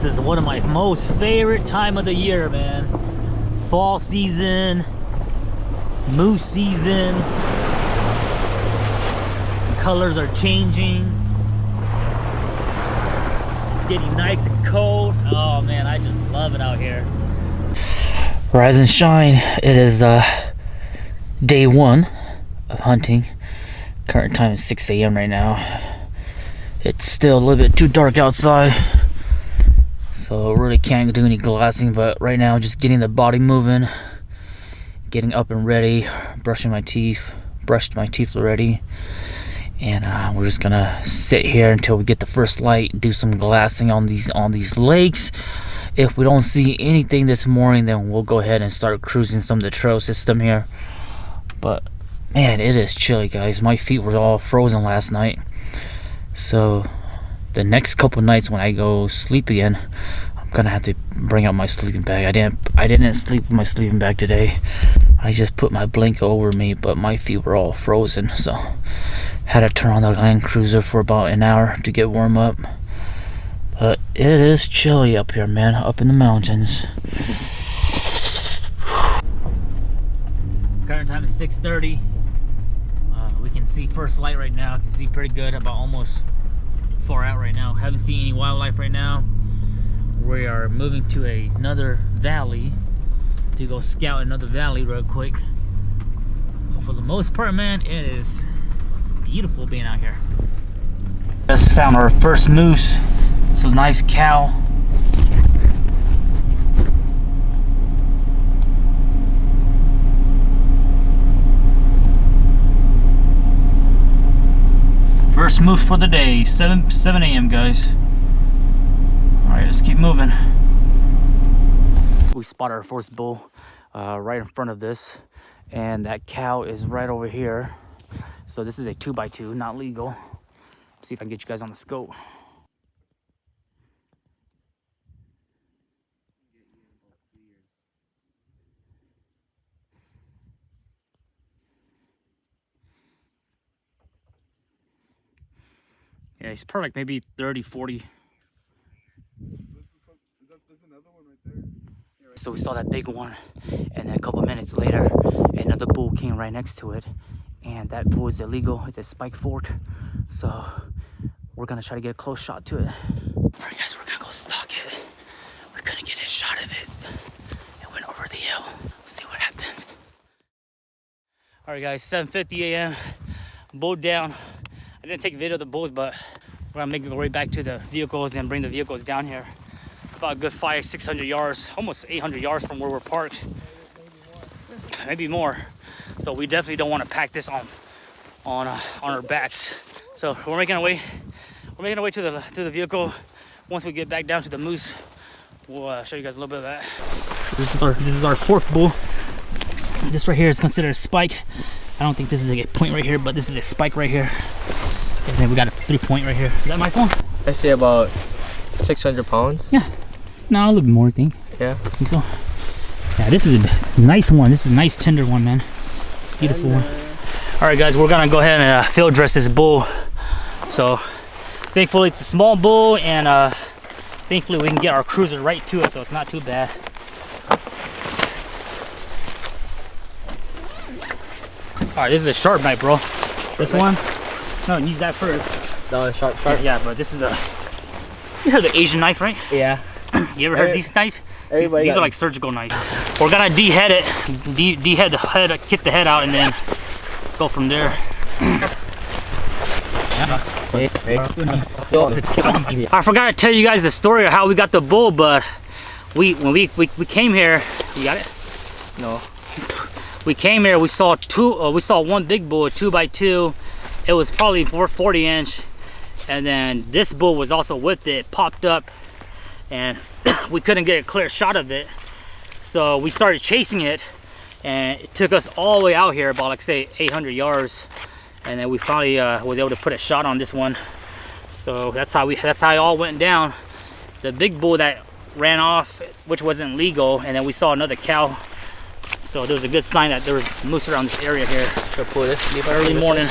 This is one of my most favorite time of the year, man. Fall season, moose season. Colors are changing. It's getting nice and cold. Oh man, I just love it out here. Rise and shine. It is day one of hunting. Current time is 6 a.m. right now. It's still a little bit too dark outside, so really can't do any glassing, but right now just getting the body moving, getting up and ready, brushed my teeth already, and we're just gonna sit here until we get the first light, do some glassing on these lakes. If we don't see anything this morning, then we'll go ahead and start cruising some of the trail system here. But man, it is chilly, guys. My feet were all frozen last night, so the next couple nights when I go sleep again, I'm gonna have to bring out my sleeping bag. I didn't sleep with my sleeping bag today. I just put my blanket over me, but my feet were all frozen, so had to turn on the Land Cruiser for about an hour to get warm up. But it is chilly up here, man, up in the mountains. Current time is 6:30. We can see first light right now. Can see pretty good, about almost far out right now. Haven't seen any wildlife right now. We are moving to another valley to go scout another valley real quick. But for the most part, man, it is beautiful being out here. Just found our first moose. It's a nice cow. First moose for the day, 7 a.m. guys. Alright, let's keep moving. We spotted our first bull right in front of this, and that cow is right over here. So this is a 2x2, not legal. Let's see if I can get you guys on the scope. Yeah, he's probably like maybe 30, 40. There's another one right there. Yeah, right. So we saw that big one, and then a couple minutes later, another bull came right next to it. And that bull is illegal. It's a spike fork. So we're gonna try to get a close shot to it. Alright guys, we're gonna go stalk it. We're gonna get a shot of it. It went over the hill. We'll see what happens. Alright guys, 7:50 a.m. Bull down. I didn't take a video of the bulls, but we're gonna make our way back to the vehicles and bring the vehicles down here. About a good 500-600 yards, almost 800 yards from where we're parked. Maybe more. So we definitely don't want to pack this on our backs. So we're making our way to the vehicle. Once we get back down to the moose, we'll show you guys a little bit of that. This is our fourth bull. This right here is considered a spike. I don't think this is a point right here, but this is a spike right here. And then we got a 3-point right here. Is that my phone? I say about 600 pounds. Yeah. No, a little bit more, I think. Yeah. I think so. Yeah, this is a nice one. This is a nice tender one, man. Beautiful one. All right, guys, we're gonna go ahead and field dress this bull. So, thankfully it's a small bull, and thankfully we can get our cruiser right to it, so it's not too bad. All right, this is a sharp knife, bro. This one? No, use that first. No, a sharp. Yeah, but this is a. You heard the Asian knife, right? Yeah. You ever heard these knives? These are like surgical knives. We're gonna dehead it, dehead the head, kick the head out, and then go from there. I forgot to tell you guys the story of how we got the bull, but when we came here, you got it? No. We came here, we saw one big bull, a 2x2. It was probably 440 inch, and then this bull was also with it, popped up, and we couldn't get a clear shot of it. So we started chasing it, and it took us all the way out here, about like say 800 yards, and then we finally was able to put a shot on this one. So that's how it all went down. The big bull that ran off, which wasn't legal, and then we saw another cow. So there was a good sign that there was moose around this area here. So pull this. Early morning.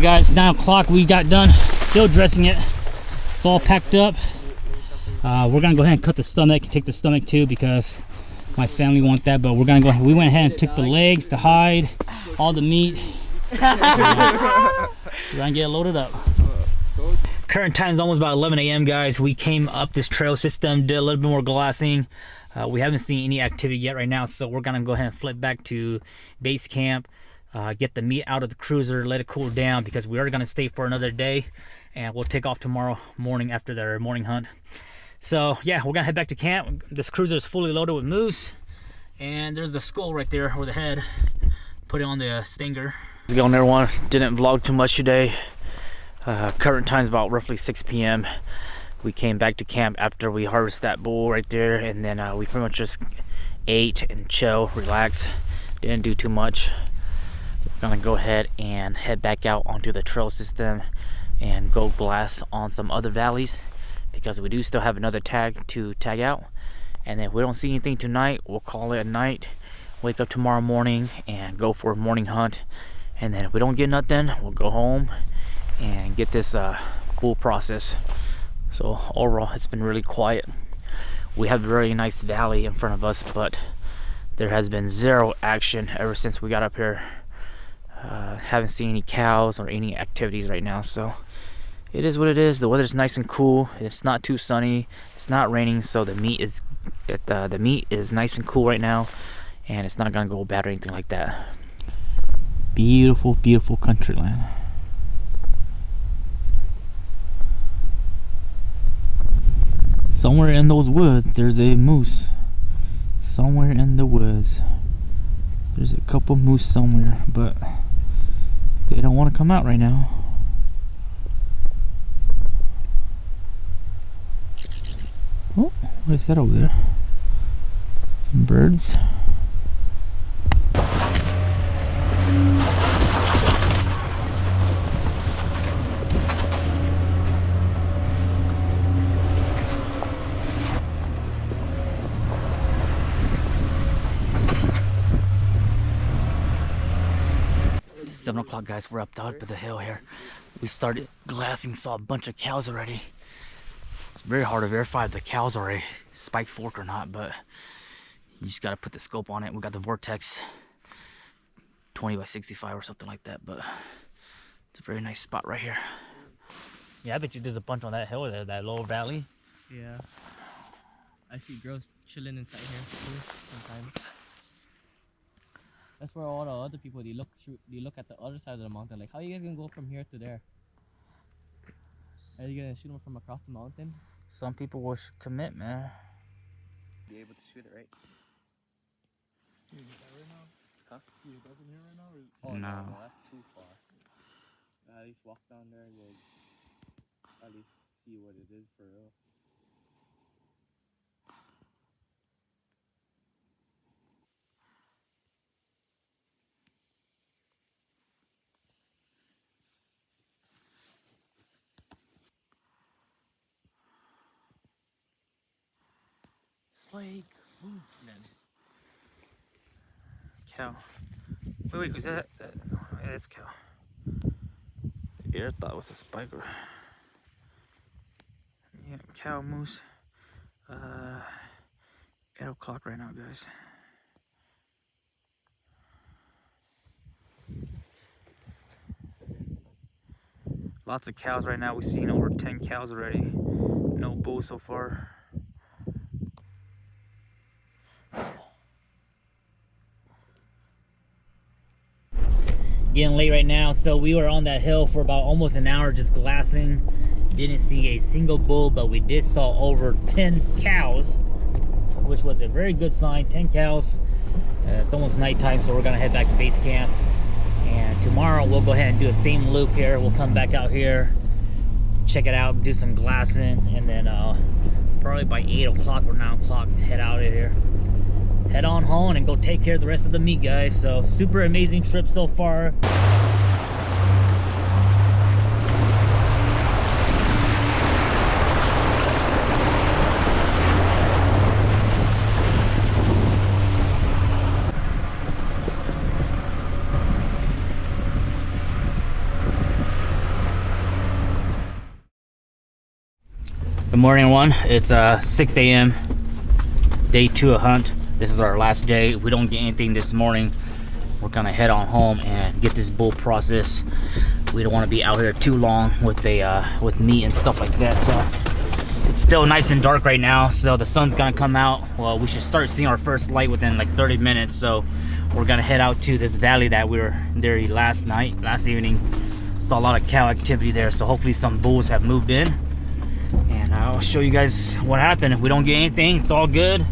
right, guys, 9 o'clock. We got done field dressing it. It's all packed up. We're gonna go ahead and cut the stomach, take the stomach too, because my family want that. But we're gonna go ahead. We went ahead and took the legs, the hide, all the meat. We're gonna get loaded up. Current time is almost about 11 a.m. guys. We came up this trail system, did a little bit more glassing. We haven't seen any activity yet right now, so we're gonna go ahead and flip back to base camp, get the meat out of the cruiser, let it cool down, because we are gonna stay for another day, and we'll take off tomorrow morning after their morning hunt. So yeah, we're gonna head back to camp. This cruiser is fully loaded with moose, and there's the skull right there, or the head. Put it on the stinger. How's it going, everyone? Didn't vlog too much today. Current time is about roughly 6 p.m. We came back to camp after we harvested that bull right there, and then we pretty much just ate and chill, relax. Didn't do too much. We're gonna go ahead and head back out onto the trail system and go blast on some other valleys, because we do still have another tag to tag out. And then if we don't see anything tonight, we'll call it a night, wake up tomorrow morning and go for a morning hunt. And then if we don't get nothing, we'll go home and get this bull process. So overall, it's been really quiet. We have a very nice valley in front of us, but there has been zero action ever since we got up here. Haven't seen any cows or any activities right now, so it is what it is. The weather's nice and cool. It's not too sunny. It's not raining, so the meat is nice and cool right now, and it's not gonna go bad or anything like that. Beautiful, beautiful country land. Somewhere in those woods, there's a moose. Somewhere in the woods, there's a couple moose somewhere, but they don't want to come out right now. Oh, what is that over there? Some birds. 7 o'clock, guys. We're up top of the hill here. We started glassing, saw a bunch of cows already. It's very hard to verify if the cows are a spike fork or not, but you just got to put the scope on it. We got the Vortex 20 by 65 or something like that, but it's a very nice spot right here. Yeah, I bet you there's a bunch on that hill there, that lower valley. Yeah. I see girls chilling inside here too sometimes. That's where all the other people, they look at the other side of the mountain, like, how are you guys gonna go from here to there? Are you gonna shoot them from across the mountain? Some people will commit, man. Be able to shoot it, right? Can you get that right now? Huh? Can you get that from here right now? Or... Oh, No. no, that's too far. At least walk down there and you'll at least see what it is for real. Spike. Ooh, man. Cow. Wait, was that? Oh, yeah, that's cow. The air thought it was a spiker. Yeah, cow, moose. 8 o'clock right now, guys. Lots of cows right now. We've seen over 10 cows already. No bulls so far. Getting late right now, so we were on that hill for about almost an hour just glassing. Didn't see a single bull, but we did saw over 10 cows, which was a very good sign. 10 cows. It's almost nighttime, so we're gonna head back to base camp, and tomorrow we'll go ahead and do the same loop here. We'll come back out here, check it out, do some glassing, and then probably by 8 o'clock or 9 o'clock head out of here, head on home and go take care of the rest of the meat, guys. So super amazing trip so far. morning, everyone. It's 6 a.m. Day 2 of hunt. This is our last day. If we don't get anything this morning, we're gonna head on home and get this bull processed. We don't want to be out here too long with meat and stuff like that. So it's still nice and dark right now, so the sun's gonna come out. Well, we should start seeing our first light within like 30 minutes. So we're gonna head out to this valley that we were there last evening. Saw a lot of cow activity there, so hopefully some bulls have moved in, and I'll show you guys what happened. If we don't get anything, it's all good.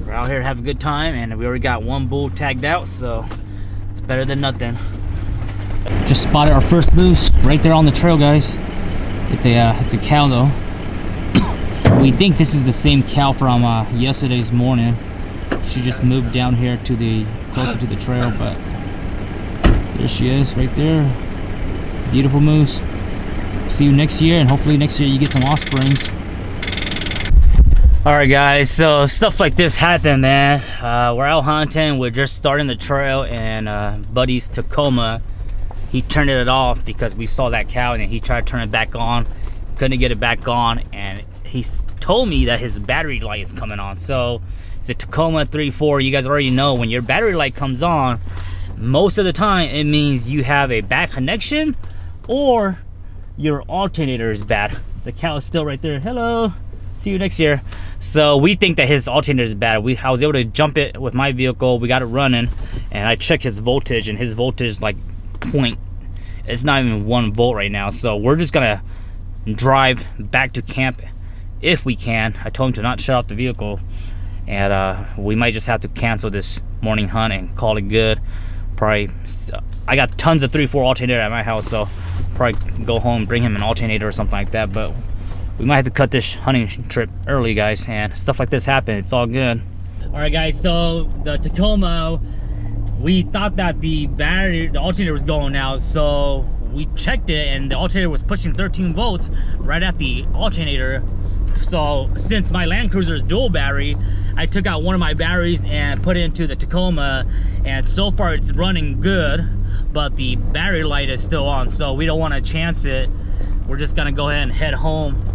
We're out here to have a good time, and we already got one bull tagged out, so it's better than nothing. Just spotted our first moose right there on the trail, guys. It's a cow though. We think this is the same cow from yesterday's morning. She just moved down here to closer to the trail, but there she is right there. Beautiful moose. See you next year, and hopefully next year you get some offsprings. All right, guys, so stuff like this happen, man. We're out hunting, we're just starting the trail, and buddy's Tacoma, he turned it off because we saw that cow, and then he tried to turn it back on, couldn't get it back on, and he told me that his battery light is coming on. So it's a Tacoma 3.4. You guys already know when your battery light comes on, most of the time it means you have a bad connection or your alternator is bad. The cow is still right there. Hello, see you next year. So we think that his alternator is bad. I was able to jump it with my vehicle. We got it running, and I checked his voltage, and his voltage is like it's not even 1 volt right now. So we're just gonna drive back to camp if we can. I told him to not shut off the vehicle, and we might just have to cancel this morning hunt and call it good. Probably I got tons of 3.4 alternator at my house, so probably go home, bring him an alternator or something like that. But we might have to cut this hunting trip early, guys, and stuff like this happen. It's all good. All right, guys, so the Tacoma, we thought that the alternator was going out, so we checked it, and the alternator was pushing 13 volts right at the alternator. So since my Land Cruiser is dual battery, I took out one of my batteries and put it into the Tacoma, and so far it's running good, but the battery light is still on, so we don't want to chance it. We're just gonna go ahead and head home.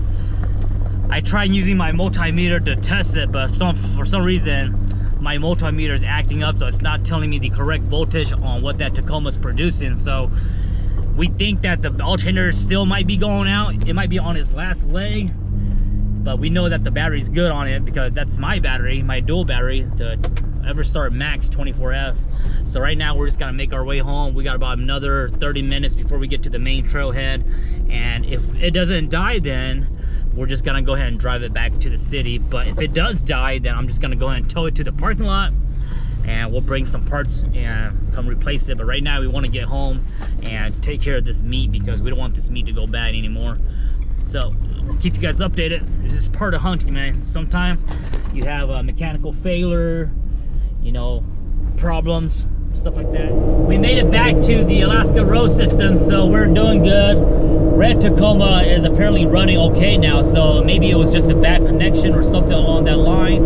I tried using my multimeter to test it, but for some reason my multimeter is acting up, so it's not telling me the correct voltage on what that Tacoma is producing. So we think that the alternator still might be going out. It might be on its last leg, but we know that the battery's good on it because that's my battery, my dual battery, the Everstart Max 24F. So right now we're just gonna make our way home. We got about another 30 minutes before we get to the main trailhead, and if it doesn't die, then we're just gonna go ahead and drive it back to the city. But if it does die, then I'm just gonna go ahead and tow it to the parking lot, and we'll bring some parts and come replace it. But right now we want to get home and take care of this meat because we don't want this meat to go bad anymore. So we'll keep you guys updated. This is part of hunting, man. Sometimes you have a mechanical failure, you know, problems, stuff like that. We made it back to the Alaska road system, so we're doing good. Red Tacoma is apparently running okay now, so maybe it was just a bad connection or something along that line.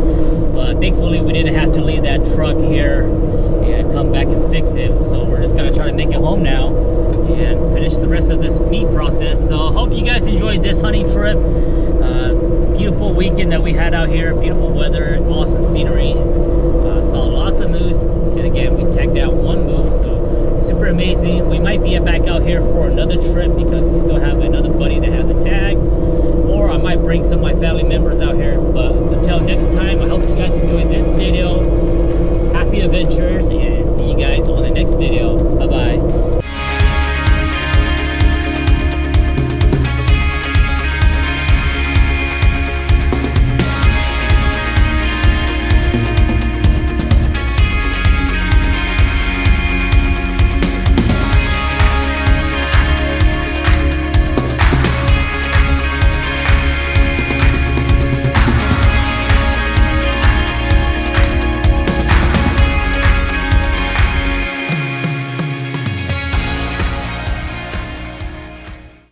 But thankfully we didn't have to leave that truck here and come back and fix it. So we're just gonna try to make it home now and finish the rest of this meat process. So hope you guys enjoyed this hunting trip. Beautiful weekend that we had out here, beautiful weather, awesome scenery. Saw lots of moose, and again we tagged out 1 moose, so super amazing. We might be back out here for another trip because we still have another buddy that has a tag, or I might bring some of my family members out here. But until next time, I hope you guys enjoyed this video. Happy adventures, and